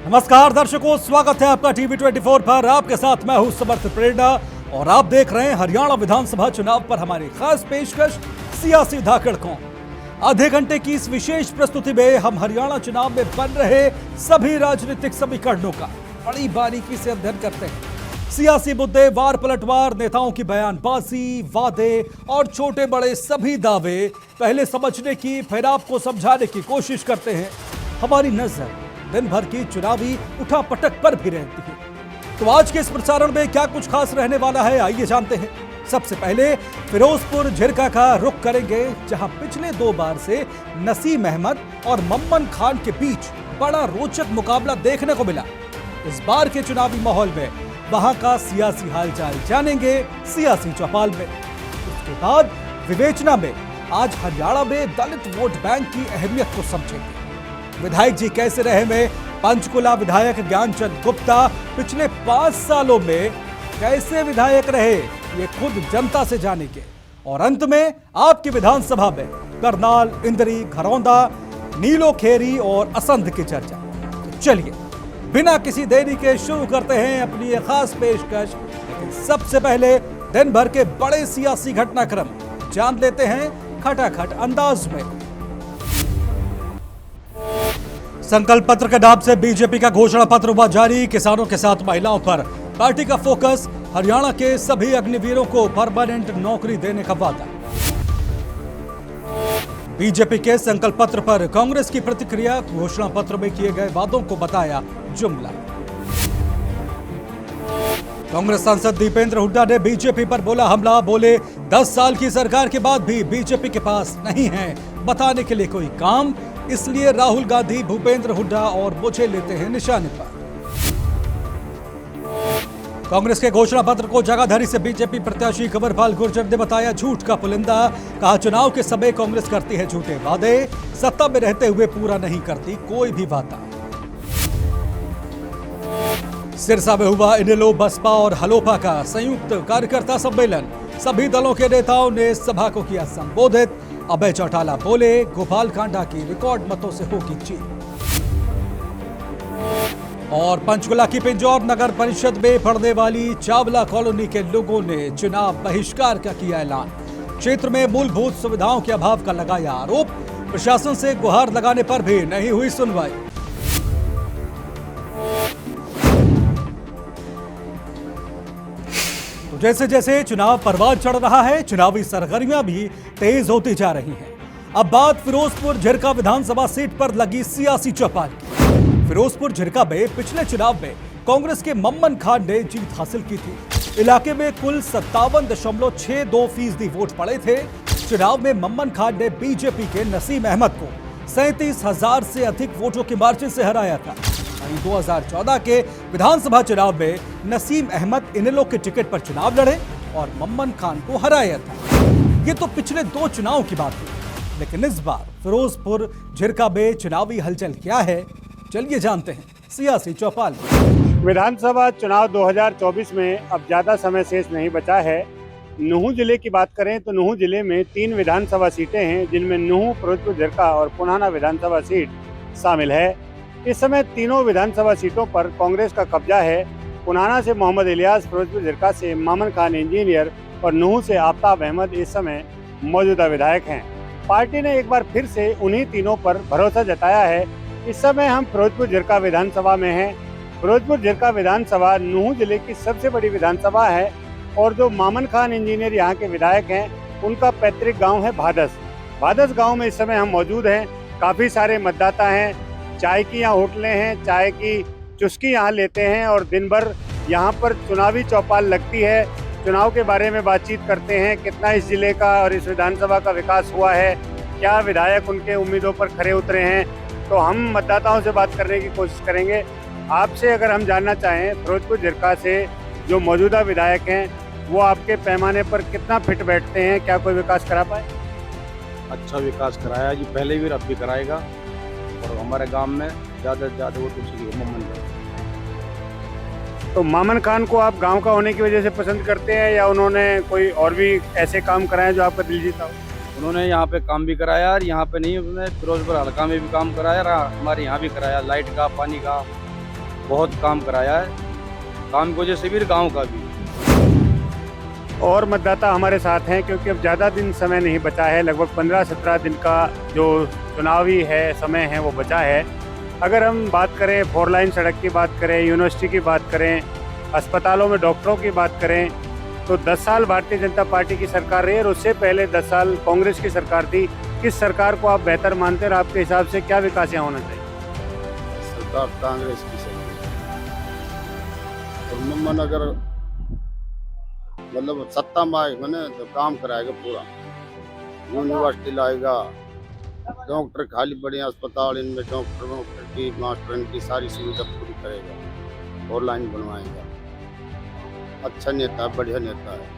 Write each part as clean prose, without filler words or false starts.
नमस्कार दर्शकों, स्वागत है आपका टीवी 24 पर। आपके साथ मैं हूं समर्थ प्रेरणा और आप देख रहे हैं हरियाणा विधानसभा चुनाव पर हमारी खास पेशकश सियासी धाकड़ कौन। आधे घंटे की इस विशेष प्रस्तुति में हम हरियाणा चुनाव में बन रहे सभी राजनीतिक समीकरणों का बड़ी बारीकी से अध्ययन करते हैं। सियासी मुद्दे, वार पलटवार, नेताओं की बयानबाजी, वादे और छोटे बड़े सभी दावे पहले समझने की, फिर आपको समझाने की कोशिश करते हैं। हमारी नजर दिन भर की चुनावी उठापटक पर भी रहती है। तो आज के इस प्रसारण में क्या कुछ खास रहने वाला है, आइए जानते हैं। सबसे पहले फिरोजपुर झिरका का रुख करेंगे, जहां पिछले 2 बार से नसीम अहमद और मम्मन खान के बीच बड़ा रोचक मुकाबला देखने को मिला। इस बार के चुनावी माहौल में वहां का सियासी हालचाल जानेंगे सियासी चौपाल में। उसके बाद विवेचना में आज हरियाणा में दलित वोट बैंक की अहमियत को समझेंगे। विधायक जी कैसे रहे में पंचकुला विधायक ज्ञानचंद गुप्ता पिछले 5 सालों में कैसे विधायक रहे, ये खुद जनता से जानेंगे। और अंत में आपकी विधानसभा में करनाल, इंदरी, घरौंदा, नीलोखेरी और असंध की चर्चा। तो चलिए बिना किसी देरी के शुरू करते हैं अपनी ये खास पेशकश। लेकिन सबसे पहले दिन भर के बड़े सियासी घटनाक्रम जान लेते हैं खटाखट अंदाज में। संकल्प पत्र के नाम से बीजेपी का घोषणा पत्र हुआ जारी। किसानों के साथ महिलाओं पर पार्टी का फोकस, हरियाणा के सभी अग्निवीरों को परमानेंट नौकरी देने का वादा। बीजेपी के संकल्प पत्र पर कांग्रेस की प्रतिक्रिया, घोषणा पत्र में किए गए वादों को बताया जुमला। कांग्रेस सांसद दीपेंद्र हुड्डा ने बीजेपी पर बोला हमला, बोले 10 साल की सरकार के बाद भी बीजेपी के पास नहीं है बताने के लिए कोई काम, इसलिए राहुल गांधी, भूपेंद्र हुड्डा और मुझे लेते हैं निशाने पर। कांग्रेस के घोषणा पत्र को जगाधरी से बीजेपी प्रत्याशी कंवरपाल गुर्जर ने बताया झूठ का पुलिंदा। कहा चुनाव के समय कांग्रेस करती है झूठे वादे, सत्ता में रहते हुए पूरा नहीं करती कोई भी वादा। सिरसा में हुआ इनेलो, बसपा और हलोपा का संयुक्त कार्यकर्ता सम्मेलन। सभी दलों के नेताओं ने सभा को किया संबोधित। अभय चौटाला बोले गोपाल कांडा की रिकॉर्ड मतों से होगी जीत। और पंचकुला की पिंजौर नगर परिषद में पड़ने वाली चावला कॉलोनी के लोगों ने चुनाव बहिष्कार का किया ऐलान। क्षेत्र में मूलभूत सुविधाओं के अभाव का लगाया आरोप। प्रशासन से गुहार लगाने पर भी नहीं हुई सुनवाई। तो जैसे जैसे चुनाव परवान चढ़ रहा है, चुनावी सरगर्मियां भी तेज होती जा रही हैं। अब बात फिरोजपुर झिरका विधानसभा सीट पर लगी सियासी चौपाल की। फिरोजपुर झिरका में पिछले चुनाव में कांग्रेस के मम्मन खान ने जीत हासिल की थी। इलाके में कुल 57.62% वोट पड़े थे। चुनाव में मम्मन खान ने बीजेपी के नसीम अहमद को 37,000 से अधिक वोटों के मार्जिन से हराया था। वहीं 2014 के विधानसभा चुनाव में नसीम अहमद इनेलो के टिकट पर चुनाव लड़े और मम्मन खान को हराया था। ये तो पिछले 2 चुनाव की बात है, लेकिन इस बार फिरोजपुर झिरका में चुनावी हलचल क्या है, चलिए जानते हैं सियासी चौपाल। विधानसभा चुनाव 2024 में अब ज़्यादा समय शेष नहीं बचा है। नुहू जिले की बात करें तो नुहू जिले में 3 विधानसभा सीटें हैं, जिनमें नुहू, फिरोजपुर झिरका और पुनाना विधानसभा सीट शामिल है। इस समय तीनों विधानसभा सीटों पर कांग्रेस का कब्जा है। पुनाना से मोहम्मद इलियास, फिरोजपुर झिरका से ममन खान इंजीनियर और नुहू से आफ्ताब अहमद इस समय मौजूदा विधायक हैं। पार्टी ने एक बार फिर से उन्हीं तीनों पर भरोसा जताया है। इस समय हम फिरोजपुर झिरका विधानसभा में हैं। फिरोजपुर झिरका विधानसभा नुहू जिले की सबसे बड़ी विधानसभा है और जो मामन खान इंजीनियर यहाँ के विधायक हैं, उनका पैतृक गांव है भादस। भादस गांव में इस समय हम मौजूद हैं। काफ़ी सारे मतदाता हैं। चाय की यहाँ होटलें हैं, चाय की चुस्की यहाँ लेते हैं और दिन भर यहाँ पर चुनावी चौपाल लगती है। चुनाव के बारे में बातचीत करते हैं, कितना इस जिले का और इस विधानसभा का विकास हुआ है, क्या विधायक उनके उम्मीदों पर खरे उतरे हैं। तो हम मतदाताओं से बात करने की कोशिश करेंगे। आपसे अगर हम जानना चाहें, फिरोजपुर झिरका से जो मौजूदा विधायक हैं, वो आपके पैमाने पर कितना फिट बैठते हैं, क्या कोई विकास करा पाए? अच्छा विकास कराया जी, पहले भी अब भी कराएगा और हमारे गांव में ज़्यादा से ज़्यादा वोट उसी मम्मन खान। तो मामन खान को आप गांव का होने की वजह से पसंद करते हैं या उन्होंने कोई और भी ऐसे काम कराए जो आपका दिल जीता हो? उन्होंने यहाँ पे काम भी कराया और यहाँ पे नहीं, उन्होंने फिरोजपुर हल्का में भी काम कराया और हमारे यहाँ भी कराया, लाइट का, पानी का, बहुत काम कराया है, काम की वजह से भी गांव का भी। और मतदाता हमारे साथ हैं, क्योंकि अब ज़्यादा दिन समय नहीं बचा है। लगभग 15-17 दिन का जो चुनावी समय है वो बचा है। अगर हम बात करें 4 लाइन सड़क की बात करें, यूनिवर्सिटी की बात करें, अस्पतालों में डॉक्टरों की बात करें, तो 10 साल भारतीय जनता पार्टी की सरकार रही और उससे पहले 10 साल कांग्रेस की सरकार थी। किस सरकार को आप बेहतर मानते हैं और आपके हिसाब से क्या विकास यहाँ होना चाहिए? सरकार कांग्रेस की सरकार और मुमन अगर मतलब सत्ता में आए मैंने तो काम कराएगा पूरा, यूनिवर्सिटी लाएगा, डॉक्टर खाली बड़े अस्पताल इनमें डॉक्टरों की मास्टर की सारी सुविधा पूरी करेगा और लाइन बनवाएगा। अच्छा नेता, बढ़िया नेता है।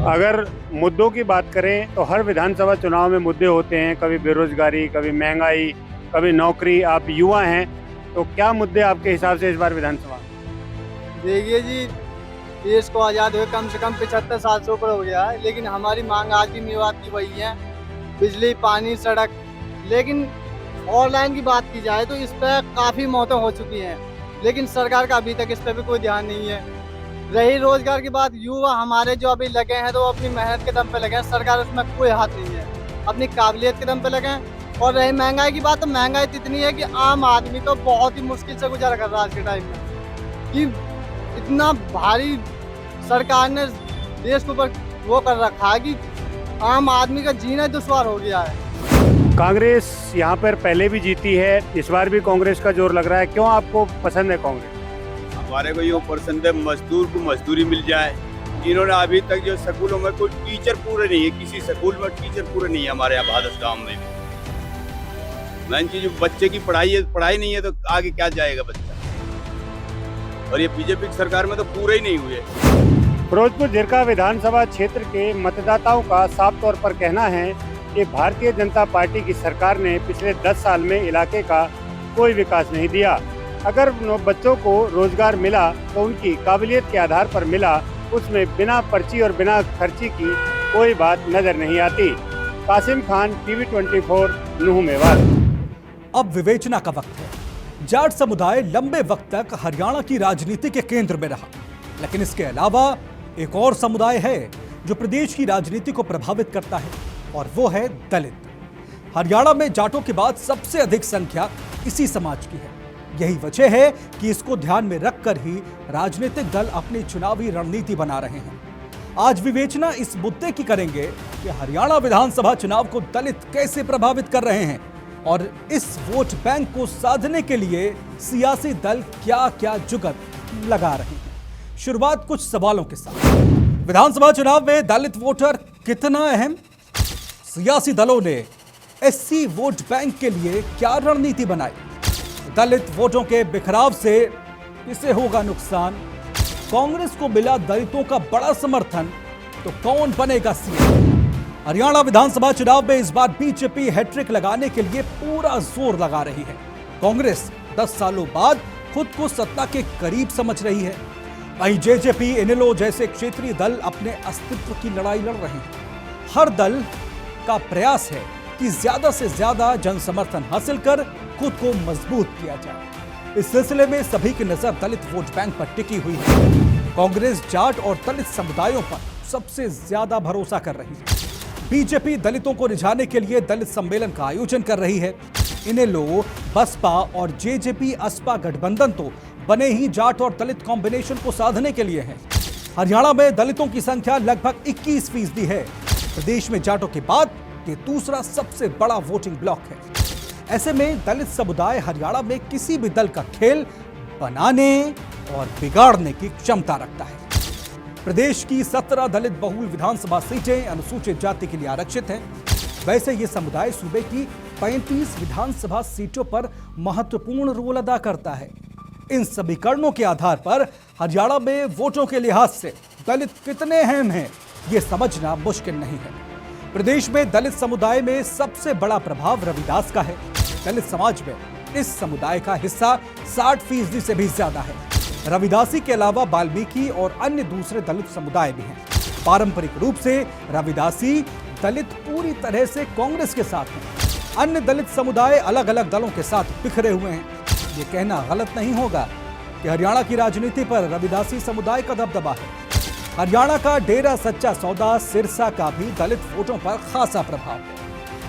अगर मुद्दों की बात करें तो हर विधानसभा चुनाव में मुद्दे होते हैं, कभी बेरोजगारी, कभी महंगाई, कभी नौकरी। आप युवा हैं तो क्या मुद्दे आपके हिसाब से इस बार विधानसभा? देखिए जी, देश को आज़ाद हुए कम से कम 75 साल से ऊपर हो गया है, लेकिन हमारी मांग आज भी मेवात की वही है, बिजली, पानी, सड़क। लेकिन ऑनलाइन की बात की जाए तो इस पर काफ़ी मौतें हो चुकी हैं, लेकिन सरकार का अभी तक इस पर भी कोई ध्यान नहीं है। रही रोजगार की बात, युवा हमारे जो अभी लगे हैं तो अपनी मेहनत के दम पे लगे हैं, सरकार उसमें कोई हाथ नहीं है, अपनी काबिलियत के दम पे लगे हैं। और रही महंगाई की बात, तो महंगाई इतनी है कि आम आदमी तो बहुत ही मुश्किल से गुजारा कर रहा है आज के टाइम में, कि इतना भारी सरकार ने देश के ऊपर वो कर रखा है कि आम आदमी का जीना दुश्वार हो गया है। कांग्रेस यहाँ पर पहले भी जीती है, इस बार भी कांग्रेस का जोर लग रहा है। क्यों आपको पसंद है कांग्रेस? हमारे को ये पसंद है, मजदूर को मजदूरी मिल जाए। इन्होंने अभी तक जो स्कूलों में कोई टीचर पूरे नहीं है, किसी स्कूल में टीचर पूरे नहीं है हमारे यहाँ भादस गाँव में। मेन चीज बच्चे की पढ़ाई है, पढ़ाई नहीं है तो आगे क्या जाएगा बच्चा। और ये बीजेपी की सरकार में तो पूरे ही नहीं हुए। फिरोजपुर झिरका विधानसभा क्षेत्र के मतदाताओं का साफ तौर पर कहना है कि भारतीय जनता पार्टी की सरकार ने पिछले 10 साल में इलाके का कोई विकास नहीं दिया। अगर बच्चों को रोजगार मिला तो उनकी काबिलियत के आधार पर मिला, उसमें बिना पर्ची और बिना खर्ची की कोई बात नजर नहीं आती। कासिम खान, टीवी 24, नुहू मेवात। अब विवेचना का वक्त है। जाट समुदाय लंबे वक्त तक हरियाणा की राजनीति के केंद्र में रहा, लेकिन इसके अलावा एक और समुदाय है जो प्रदेश की राजनीति को प्रभावित करता है, और वो है दलित। हरियाणा में जाटों के बाद सबसे अधिक संख्या इसी समाज की है। यही वजह है कि इसको ध्यान में रखकर ही राजनीतिक दल अपनी चुनावी रणनीति बना रहे हैं। आज विवेचना इस मुद्दे की करेंगे कि हरियाणा विधानसभा चुनाव को दलित कैसे प्रभावित कर रहे हैं, और इस वोट बैंक को साधने के लिए सियासी दल क्या क्या जुगत लगा रहे हैं। शुरुआत कुछ सवालों के साथ। विधानसभा चुनाव में दलित वोटर कितना अहम? सियासी दलों ने एससी वोट बैंक के लिए क्या रणनीति बनाई? दलित वोटों के बिखराव से किसे होगा नुकसान? कांग्रेस को मिला दलितों का बड़ा समर्थन, तो कौन बनेगा सीएम? हरियाणा विधानसभा चुनाव में इस बार बीजेपी हैट्रिक लगाने के लिए पूरा जोर लगा रही है। कांग्रेस 10 सालों बाद खुद को सत्ता के करीब समझ रही है। वहीं जेजेपी, इनेलो जैसे क्षेत्रीय दल अपने अस्तित्व की लड़ाई लड़ रहे हैं। हर दल का प्रयास है कि ज्यादा से ज्यादा जन समर्थन हासिल कर खुद को मजबूत किया जाए। इस सिलसिले में सभी की नजर दलित वोट बैंक पर टिकी हुई है। कांग्रेस जाट और दलित समुदायों पर सबसे ज्यादा भरोसा कर रही है। बीजेपी दलितों को रिझाने के लिए दलित सम्मेलन का आयोजन कर रही है। इनेलो, बसपा और जेजेपी असपा गठबंधन तो बने ही जाट और दलित कॉम्बिनेशन को साधने के लिए है। हरियाणा में दलितों की संख्या लगभग 21% है। प्रदेश में जाटों के बाद ये दूसरा सबसे बड़ा वोटिंग ब्लॉक है। ऐसे में दलित समुदाय हरियाणा में किसी भी दल का खेल बनाने और बिगाड़ने की क्षमता रखता है। प्रदेश की 17 दलित बहुल विधानसभा सीटें अनुसूचित जाति के लिए आरक्षित हैं। वैसे ये समुदाय सूबे की 35 विधानसभा सीटों पर महत्वपूर्ण रोल अदा करता है। इन समीकरणों के आधार पर हरियाणा में वोटों के लिहाज से दलित कितने अहम हैं, ये समझना मुश्किल नहीं है। प्रदेश में दलित समुदाय में सबसे बड़ा प्रभाव रविदास का है। दलित समाज में इस समुदाय का हिस्सा 60% से भी ज्यादा है। रविदासी के अलावा वाल्मीकि और अन्य दूसरे दलित समुदाय भी हैं। पारंपरिक रूप से रविदासी दलित पूरी तरह से कांग्रेस के साथ हैं। अन्य दलित समुदाय अलग अलग दलों के साथ बिखरे हुए हैं। ये कहना गलत नहीं होगा कि हरियाणा की राजनीति पर रविदासी समुदाय का दबदबा है। हरियाणा का डेरा सच्चा सौदा सिरसा का भी दलित वोटों पर खासा प्रभाव है।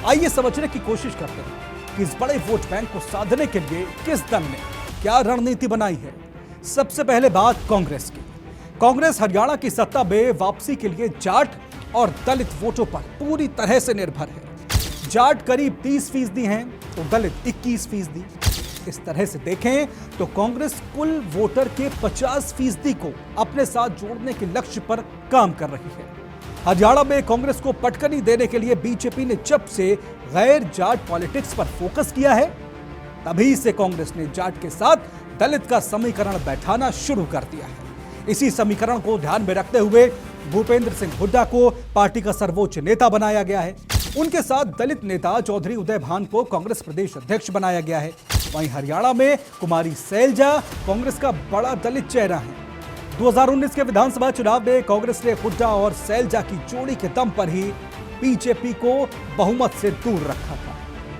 आइए समझने की कोशिश करते हैं कि इस बड़े वोट बैंक को साधने के लिए किस दल ने क्या रणनीति बनाई है। सबसे पहले बात कांग्रेस की। कांग्रेस हरियाणा की सत्ता में वापसी के लिए जाट और दलित वोटों पर पूरी तरह से निर्भर है। जाट करीब 30% हैं तो दलित 21%। इस तरह से देखें तो कांग्रेस कुल वोटर के 50% को अपने साथ जोड़ने के लक्ष्य पर काम कर रही है। हरियाणा में कांग्रेस को पटकनी देने के लिए बीजेपी ने जब से गैर जाट पॉलिटिक्स पर फोकस किया है, तभी से कांग्रेस ने जाट के साथ दलित का समीकरण बैठाना शुरू कर दिया है। इसी समीकरण को ध्यान में रखते हुए भूपेंद्र सिंह हुड्डा को पार्टी का सर्वोच्च नेता बनाया गया है। उनके साथ दलित नेता चौधरी उदय भान को कांग्रेस प्रदेश अध्यक्ष बनाया गया है। वहीं हरियाणा में कुमारी सैलजा कांग्रेस का बड़ा दलित चेहरा है। 2019 के विधानसभा चुनाव में कांग्रेस ने हुड्डा और सैलजा की जोड़ी के दम पर ही बीजेपी को बहुमत से दूर रखा था।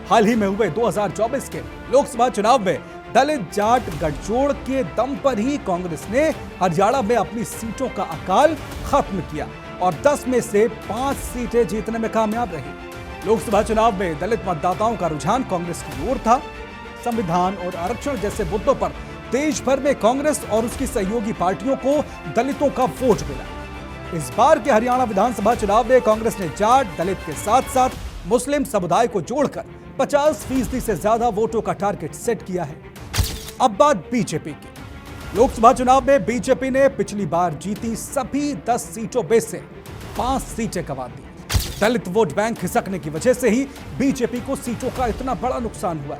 हाल ही में हुए 2024 के लोकसभा चुनाव में दलित जाट गठजोड़ के दम पर ही कांग्रेस ने हरियाणा में अपनी सीटों का अकाल खत्म किया और 10 में से 5 सीटें जीतने में कामयाब रही। लोकसभा चुनाव में दलित मतदाताओं का रुझान कांग्रेस की ओर था। संविधान और आरक्षण जैसे मुद्दों पर देश भर में कांग्रेस और उसकी सहयोगी पार्टियों को दलितों का वोट मिला। इस बार के हरियाणा विधानसभा चुनाव में कांग्रेस ने जाट दलित के साथ साथ मुस्लिम समुदाय को जोड़कर 50% से ज्यादा वोटों का टारगेट सेट किया है। अब बात बीजेपी की। लोकसभा चुनाव में बीजेपी ने पिछली बार जीती सभी 10 सीटों में से 5 सीटें गंवा दी। दलित वोट बैंक खिसकने की वजह से ही बीजेपी को सीटों का इतना बड़ा नुकसान हुआ।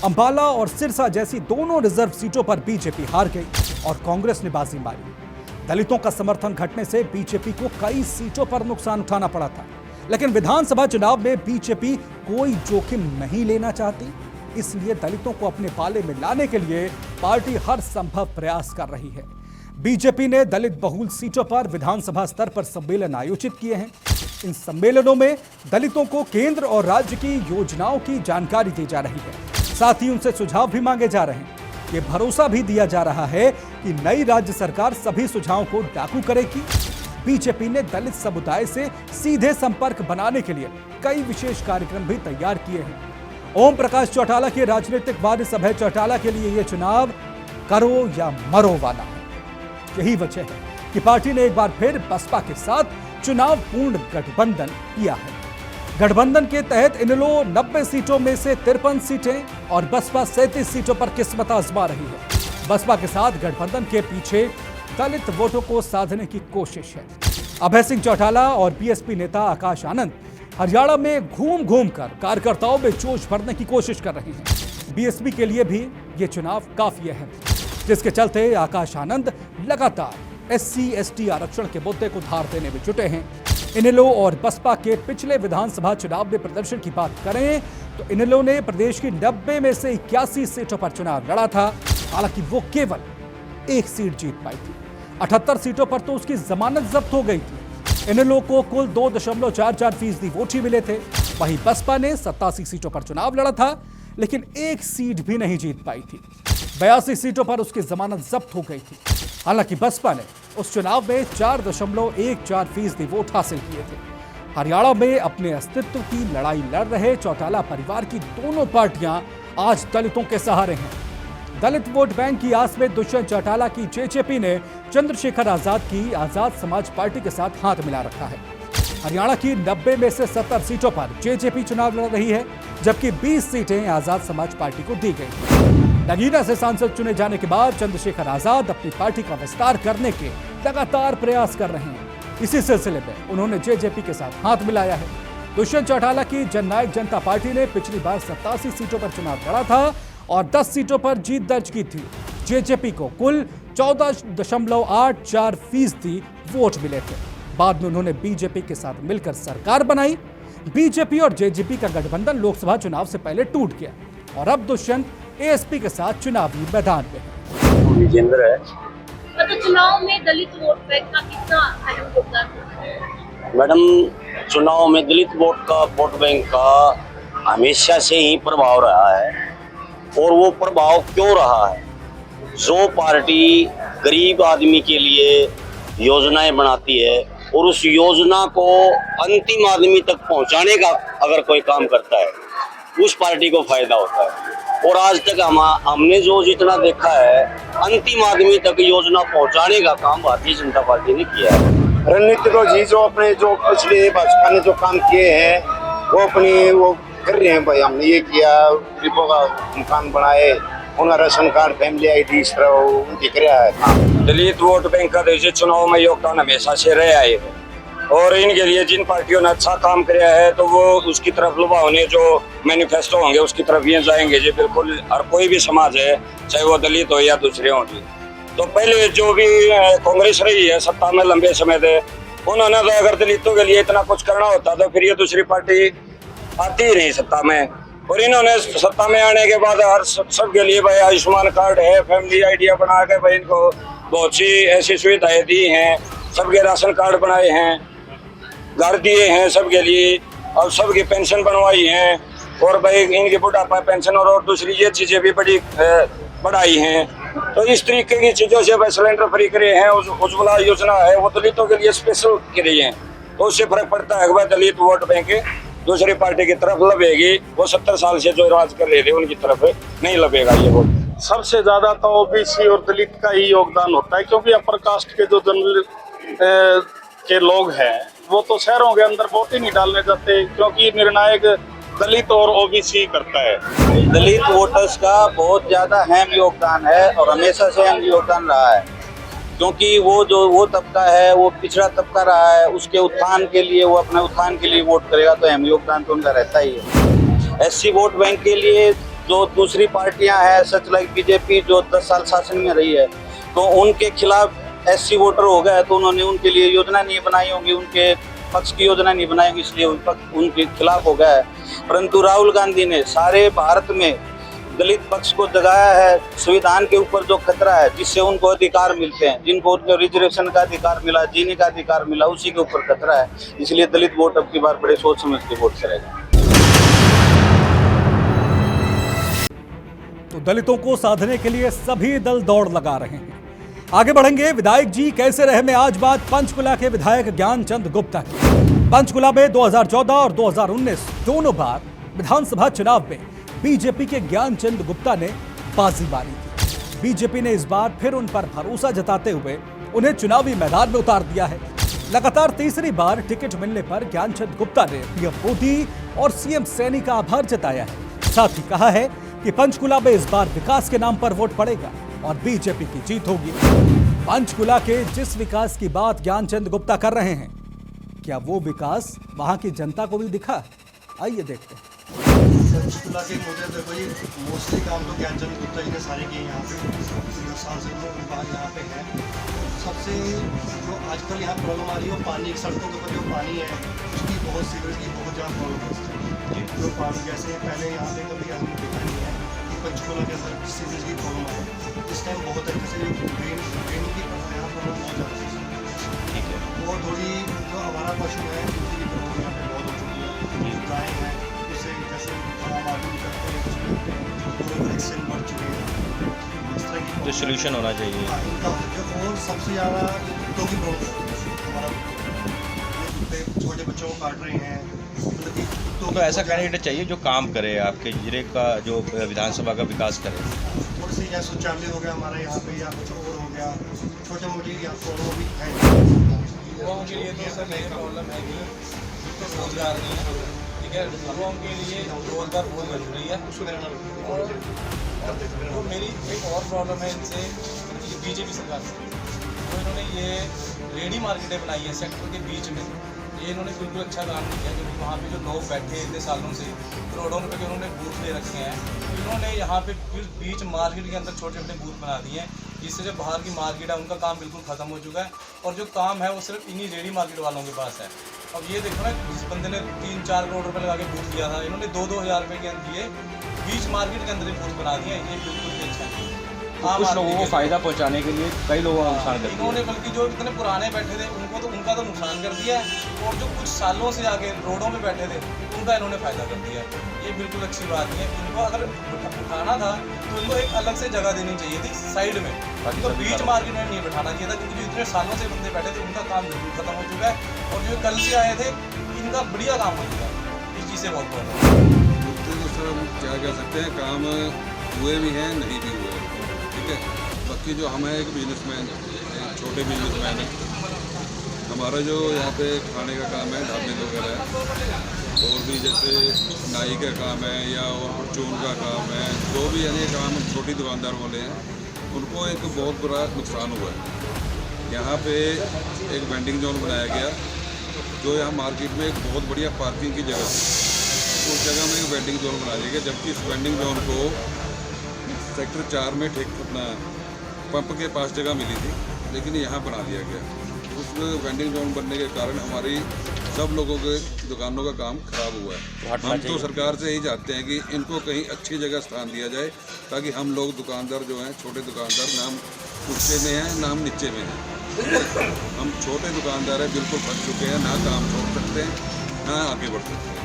अंबाला और सिरसा जैसी दोनों रिजर्व सीटों पर बीजेपी हार गई और कांग्रेस ने बाजी मारी। दलितों का समर्थन घटने से बीजेपी को कई सीटों पर नुकसान उठाना पड़ा था, लेकिन विधानसभा चुनाव में बीजेपी कोई जोखिम नहीं लेना चाहती। इसलिए दलितों को अपने पाले में लाने के लिए पार्टी हर संभव प्रयास कर रही है। बीजेपी ने दलित बहुल सीटों पर विधानसभा स्तर पर सम्मेलन आयोजित किए हैं। इन सम्मेलनों में दलितों को केंद्र और राज्य की योजनाओं की जानकारी दी जा रही है। साथ ही उनसे सुझाव भी मांगे जा रहे हैं। ये भरोसा भी दिया जा रहा है कि नई राज्य सरकार सभी सुझावों को लागू करेगी। बीजेपी ने दलित समुदाय से सीधे संपर्क बनाने के लिए कई विशेष कार्यक्रम भी तैयार किए हैं। ओम प्रकाश चौटाला की राजनीतिक वारिस अभय चौटाला के लिए यह चुनाव करो या मरो वाला है। यही वजह है कि पार्टी ने एक बार फिर बसपा के साथ चुनाव पूर्ण गठबंधन किया है। गठबंधन के तहत इनेलो 90 सीटों में से 53 सीटें और बसपा 37 सीटों पर किस्मत आजमा रही है। बसपा के साथ गठबंधन के पीछे दलित वोटों को साधने की कोशिश है। अभय सिंह चौटाला और बीएसपी नेता आकाश आनंद हरियाणा में घूम घूम कर कार्यकर्ताओं में जोश भरने की कोशिश कर रहे हैं। बीएसपी के लिए भी ये चुनाव काफी अहम है, जिसके चलते आकाश आनंद लगातार SC/ST आरक्षण के मुद्दे को धार देने में जुटे हैं। इनेलो और बसपा के पिछले विधानसभा चुनाव में प्रदर्शन की बात करें तो इनेलो ने प्रदेश की 90 में से 81 सीटों पर चुनाव लड़ा था। हालांकि वो केवल 1 सीट जीत पाई थी। 78 सीटों पर तो उसकी जमानत जब्त हो गई थी। इनेलो को कुल 2.44% वोट ही मिले थे। वहीं बसपा ने 87 सीटों पर चुनाव लड़ा था, लेकिन 1 सीट भी नहीं जीत पाई थी। 82 सीटों पर उसकी जमानत जब्त हो गई थी। हालांकि बसपा ने उस चुनाव में 4.14% वोट हासिल किए थे। हरियाणा में अपने अस्तित्व की लड़ाई लड़ रहे चौटाला परिवार की दोनों पार्टियां आज दलितों के सहारे हैं। दलित वोट बैंक की आस में दुष्यंत चौटाला की जेजेपी ने चंद्रशेखर आजाद की आजाद समाज पार्टी के साथ हाथ मिला रखा है। हरियाणा की 90 में से 70 सीटों पर जेजेपी चुनाव लड़ रही है, जबकि 20 सीटें आजाद समाज पार्टी को दी गई। नगीना से सांसद चुने जाने के बाद चंद्रशेखर आजाद अपनी पार्टी का विस्तार करने के लगातार प्रयास कर रहे हैं। इसी सिलसिले में उन्होंने जेजेपी के साथ हाथ मिलाया है। दुष्यंत चौटाला की जननायक जनता पार्टी ने पिछली बार 87 सीटों पर चुनाव लड़ा था और 10 सीटों पर जीत दर्ज की थी। जेजेपी को कुल 14.84% वोट मिले थे। बाद में उन्होंने बीजेपी के साथ मिलकर सरकार बनाई। बीजेपी और जेजेपी का गठबंधन लोकसभा चुनाव से पहले टूट गया और अब दुष्यंत एएसपी के साथ चुनावी मैदान में है। विजेंद्र है। तो चुनाव में दलित वोट बैंक का कितना अहम योगदान है? मैडम, चुनाव में दलित वोट बैंक का हमेशा से ही प्रभाव रहा है। और वो प्रभाव क्यों रहा है जो पार्टी गरीब आदमी के लिए योजनाएं बनाती है और उस योजना को अंतिम आदमी तक पहुंचाने का अगर कोई काम करता है, उस पार्टी को फायदा होता है। और आज तक हमने जो जितना देखा है, अंतिम आदमी तक योजना पहुंचाने का काम भारतीय जनता पार्टी ने किया है। रणनीति को जी जो अपने जो पिछले भाजपा ने जो काम किए हैं वो अपनी वो कर रहे हैं। भाई हमने ये किया, गरीबों का मकान बनाए, उनका राशन कार्ड, फैमिली ID इस तरह उनकी कराया है। दलित वोट बैंक का देश चुनाव में योगदान हमेशा से रहा है और इनके लिए जिन पार्टियों ने अच्छा काम किया है तो वो उसकी तरफ लुभावने जो मैनिफेस्टो होंगे उसकी तरफ ये जाएंगे जी। बिल्कुल हर कोई भी समाज है, चाहे वो दलित हो या दूसरे हों जी। तो पहले जो भी कांग्रेस रही है सत्ता में लंबे समय से, उन्होंने तो अगर दलितों के लिए इतना कुछ करना होता तो फिर ये दूसरी पार्टी आती ही नहीं सत्ता में। और इन्होंने सत्ता में आने के बाद हर सबके लिए भाई आयुष्मान कार्ड है, फैमिली आइडिया बना के भाई इनको बहुत सी ऐसी सुविधाएं दी हैं, सबके राशन कार्ड बनाए हैं, घर दिए हैं सबके लिए और सबकी पेंशन बनवाई हैं और भाई इनकी बुढ़ापा पेंशन और दूसरी ये चीज़ें भी बड़ी बढ़ाई हैं। तो इस तरीके की चीज़ों से भाई सिलेंडर फ्री करे हैं। उज्ज्वला योजना है वो दलितों के लिए स्पेशल करी है, तो उससे फर्क पड़ता है भाई दलित वोट बैंक दूसरी पार्टी की तरफ लबेगी। वो 70 साल से जो राज कर रहे थे उनकी तरफ नहीं लबेगा ये वोट। सबसे ज्यादा तो OBC और दलित का ही योगदान होता है, क्योंकि अपर कास्ट के जो के लोग हैं वो तो शहरों के अंदर वोट ही नहीं डालने जाते, क्योंकि निर्णायक दलित और OBC करता है। दलित वोटर्स का बहुत ज़्यादा अहम योगदान है और हमेशा से अहम योगदान रहा है, क्योंकि वो तबका है, वो पिछड़ा तबका रहा है, उसके उत्थान के लिए वो अपने उत्थान के लिए वोट करेगा तो अहम योगदान तो उनका रहता ही है। SC वोट बैंक के लिए जो दूसरी पार्टियां हैं सच लाइक BJP जो 10 साल शासन में रही है, तो उनके खिलाफ SC वोटर हो गए तो उन्होंने उनके लिए योजना नहीं बनाई होंगी, उनके पक्ष की योजना नहीं बनाई होगी, इसलिए उनके खिलाफ हो गया है। परंतु राहुल गांधी ने सारे भारत में दलित पक्ष को जगाया है। संविधान के ऊपर जो खतरा है जिससे उनको अधिकार मिलते हैं, जिनको उनको रिजर्वेशन का अधिकार मिला, जीने का अधिकार मिला, उसी के ऊपर खतरा है। इसलिए दलित वोट अब की बार बड़े सोच समझ के वोट करेगा। तो दलितों को साधने के लिए सभी दल दौड़ लगा रहे हैं। आगे बढ़ेंगे। विधायक जी कैसे रहे में आज बात पंचकुला के विधायक ज्ञानचंद गुप्ता की। पंचकुला में 2014 और 2019 दोनों बार विधानसभा चुनाव में बीजेपी के ज्ञानचंद गुप्ता ने बाजी मारी थी। बीजेपी ने इस बार फिर उन पर भरोसा जताते हुए उन्हें चुनावी मैदान में उतार दिया है। लगातार तीसरी बार टिकट मिलने पर ज्ञानचंद गुप्ता ने पीएम मोदी और सीएम सैनी का आभार जताया है। साथ ही कहा है कि पंचकुला में इस बार विकास के नाम पर वोट पड़ेगा और बीजेपी की जीत होगी। पंचकुला के जिस विकास की बात ज्ञानचंद गुप्ता कर रहे हैं, क्या वो विकास वहां की जनता को भी दिखा? आइए देखते हैं। पंचकुला के मुद्दे देखो जी, मोस्टली काम तो ज्ञानचंद गुप्ता जी ने सारे किए यहाँ पे। 10 साल से बाहर यहाँ पे है। सबसे जो आजकल यहाँ प्रॉब्लम आ रही है वो पानी, सड़कों के ऊपर जो पानी है उसकी बहुत सीवरेज की बहुत ज़्यादा प्रॉब्लम है। जो पानी जैसे पहले यहाँ पे कभी आदमी देखा नहीं है कि पंचकुला के अंदर सीवरेज की प्रॉब्लम है। इस टाइम बहुत है, जैसे ड्रेन की यहाँ प्रॉब्लम बहुत ज़्यादा है। और थोड़ी जो हमारा पशु है उनकी भी प्रॉब्लम यहाँ पे बहुत हो चुकी है। गाय है उससे जैसे आम आदमी करते हैं एक्सीडेंट बढ़ चुके हैं, इस तरह की जो सोल्यूशन होना चाहिए। इनका और सबसे ज़्यादा कुत्तों की प्रॉब्लम हमारा, कुत्ते छोटे बच्चों को काट रहे हैं। मतलब कि तो ऐसा कैंडिडेट चाहिए जो काम करे, आपके जिले का जो विधानसभा का विकास करे। थोड़ी सी जैसे शौचालय हो गया हमारे यहाँ पे या कुछ और हो गया, छोटे मोटी या प्रॉब्लम भी है। युवाओं के लिए तो सर मेरी प्रॉब्लम है कि रोजगार नहीं है, ठीक है। युवाओं के लिए रोजगार बहुत जरूरी है। और तो मेरी एक और प्रॉब्लम है इनसे, बीजेपी सरकार से तो इन्होंने ये रेडी मार्केटें बनाई है सेक्टर के बीच में। ये इन्होंने बिल्कुल अच्छा काम नहीं किया, क्योंकि वहाँ पे जो लोग बैठे इतने सालों से करोड़ों रुपये के उन्होंने बूथ ले रखे हैं। इन्होंने यहाँ पे बीच मार्केट के अंदर छोटे छोटे बूथ बना दिए हैं, जिससे जो बाहर की मार्केट है उनका काम बिल्कुल ख़त्म हो चुका है और जो काम है वो सिर्फ इन्हीं रेडी मार्केट वालों के पास है। अब ये देखो ना, जिस बंदे ने 3-4 करोड़ रुपये लगा के बूथ लिया था, इन्होंने 2-2 हज़ार रुपये के दिए बीच मार्केट के अंदर ही बूथ बना दिए। ये बिल्कुल भी अच्छा नहीं है। कुछ लोगों को फायदा पहुंचाने के लिए कई लोगों का नुकसान कर दिया इन्होंने, बल्कि जो इतने पुराने बैठे थे उनका तो नुकसान कर दिया है, और जो कुछ सालों से आगे रोडों में बैठे थे उनका इन्होंने फ़ायदा कर दिया। ये बिल्कुल अच्छी बात नहीं है। इनको अगर उठाना था तो इनको एक अलग से जगह देनी चाहिए थी साइड में, तो बीच मार्केट में नहीं बैठाना चाहिए था, क्योंकि जो इतने सालों से बंदे बैठे थे उनका काम बिल्कुल खत्म हो चुका है। और जो कल से आए थे इनका बढ़िया काम हो चुका है, इस चीज़ से बहुत प्रॉब्लम। तो सर हम क्या कह सकते हैं, काम हुए भी हैं नहीं भी हुए, ठीक है। बाकी जो हम हैं एक बिजनेसमैन, एक छोटे बिजनेसमैन हैं। हमारा जो यहाँ पे खाने का काम है, ढाबे वगैरह है, और भी जैसे नाई का काम है या और चून का काम है, जो भी यानी काम छोटी दुकानदार वाले हैं उनको एक बहुत बड़ा नुकसान हुआ है। यहाँ पे एक वेंडिंग जोन बनाया गया, जो यहाँ मार्केट में एक बहुत बढ़िया पार्किंग की जगह है, उस जगह में एक वेंडिंग जोन बना दिया गया, जबकि इस वेंडिंग जोन को सेक्टर 4 में अपना पंप के पास जगह मिली थी, लेकिन यहाँ बना दिया गया। उस वेंडिंग जोन बनने के कारण हमारी सब लोगों के दुकानों का काम खराब हुआ है। हम तो सरकार से यही चाहते हैं कि इनको कहीं अच्छी जगह स्थान दिया जाए, ताकि हम लोग दुकानदार जो हैं, छोटे दुकानदार, ना हम ऊँचे में हैं ना हम नीचे में हैं। हम छोटे दुकानदार हैं, बिल्कुल फंस चुके हैं, ना काम छोड़ सकते हैं ना आगे बढ़ सकते हैं।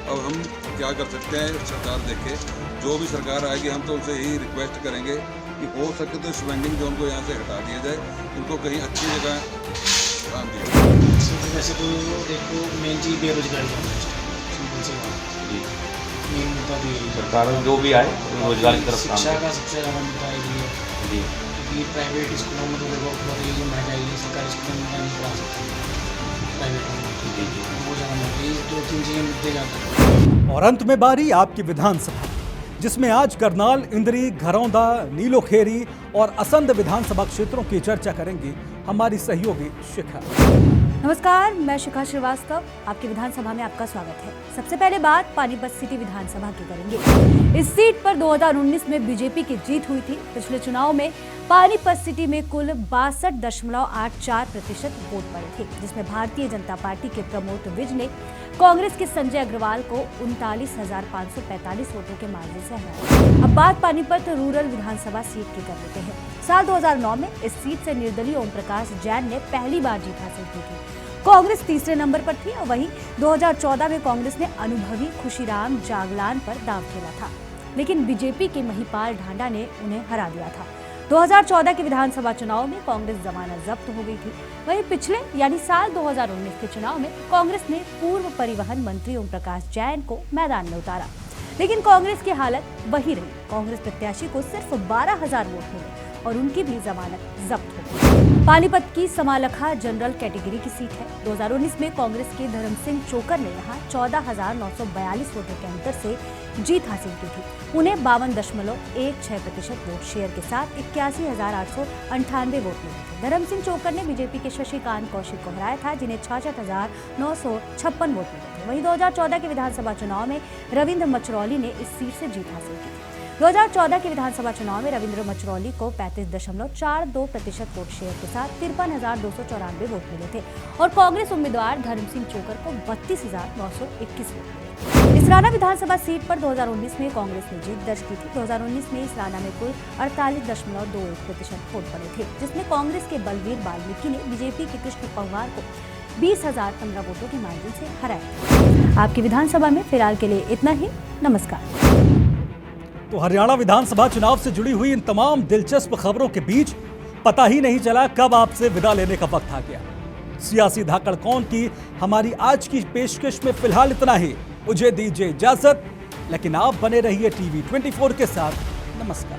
अब हम क्या कर सकते हैं, सरकार देखे, जो भी सरकार आएगी हम तो उनसे यही रिक्वेस्ट करेंगे कि हो सके तो इस वेंडिंग जोन को यहाँ से हटा दिया जाए, इनको कहीं अच्छी जगह स्थान दिया जाए। वैसे तो देखो मेन चीज़ बेरोजगारी का सिंपल सी बात जी, मेन मुद्दा भी यही है। सरकार जो भी आए रोजगार की तरफ शिक्षा का सबसे ज़्यादा मुद्दा है जी, क्योंकि प्राइवेट स्कूलों में तो देखो बहुत ये महंगाई है, सरकारी स्कूलों में नहीं पढ़ा सकते, प्राइवेट में बहुत ज़्यादा महंगाई, 2-3 चीज़ें मुद्दे जाते हैं। और अंत में बारी आपकी विधानसभा, जिसमें आज करनाल, इंद्री, घरौंदा, नीलोखेरी और असंध विधानसभा क्षेत्रों की चर्चा करेंगी हमारी सहयोगी शिखा। नमस्कार, मैं शिखा श्रीवास्तव, आपकी विधानसभा में आपका स्वागत है। सबसे पहले बात पानीपत सिटी विधानसभा की करेंगे। इस सीट पर 2019 में बीजेपी की जीत हुई थी। पिछले चुनाव में पानीपत सिटी में कुल 62.84% वोट पड़े थे, जिसमें भारतीय जनता पार्टी के प्रमोद विज ने कांग्रेस के संजय अग्रवाल को 39,545 वोटों के मार्जिन से हराया। अब बात पानीपत रूरल विधानसभा सीट की कर लेते हैं। साल 2009 में इस सीट से निर्दलीय ओम प्रकाश जैन ने पहली बार जीत हासिल की थी। कांग्रेस तीसरे नंबर पर थी और वहीं 2014 में कांग्रेस ने अनुभवी खुशीराम जागलान पर दांव खेला था, लेकिन बीजेपी के महिपाल ढांडा ने उन्हें हरा दिया था। 2014 के विधानसभा चुनाव में कांग्रेस जमानत जब्त हो गई थी। वहीं पिछले यानी साल 2019 के चुनाव में कांग्रेस ने पूर्व परिवहन मंत्री ओम प्रकाश जैन को मैदान में उतारा, लेकिन कांग्रेस की हालत वही रही। कांग्रेस प्रत्याशी को सिर्फ 12,000 वोट मिले और उनकी भी जमानत जब्त हो गई। पानीपत की समालखा जनरल कैटेगरी की सीट है। 2019 में कांग्रेस के धर्म सिंह चोकर ने यहाँ 14,942 वोटों के अंतर से जीत हासिल की थी। उन्हें 52.16% वोट शेयर के साथ 81,898 वोट मिले थे। धर्म सिंह चोकर ने बीजेपी के शशिकांत कौशिक को हराया था, जिन्हें 66,956 वोट मिले थे। वहीं 2014 के विधानसभा चुनाव में रविंद्र मचरौली ने इस सीट से जीत हासिल की थी। 2014 के विधानसभा चुनाव में रविंद्र मचरौली को 35.42% वोट शेयर के साथ 53,294 वोट मिले थे और कांग्रेस उम्मीदवार धर्म सिंह चोकर को 32,921 वोट मिले। इसराना विधानसभा सीट पर 2019 में कांग्रेस ने जीत दर्ज की थी। 2019 में इसराना में कुल 48.21% वोट पड़े थे, जिसमें कांग्रेस के बलवीर बाल्मीकि ने बीजेपी के कृष्ण पवार को 20,015 वोटों के मार्जिन से हराया। आपकी विधानसभा में फिलहाल के लिए इतना ही। नमस्कार। तो हरियाणा विधानसभा चुनाव से जुड़ी हुई इन तमाम दिलचस्प खबरों के बीच पता ही नहीं चला कब आपसे विदा लेने का वक्त आ गया। सियासी धाकड़ कौन की हमारी आज की पेशकश में फिलहाल इतना ही। मुझे दीजिए इजाजत, लेकिन आप बने रहिए टीवी 24 के साथ। नमस्कार।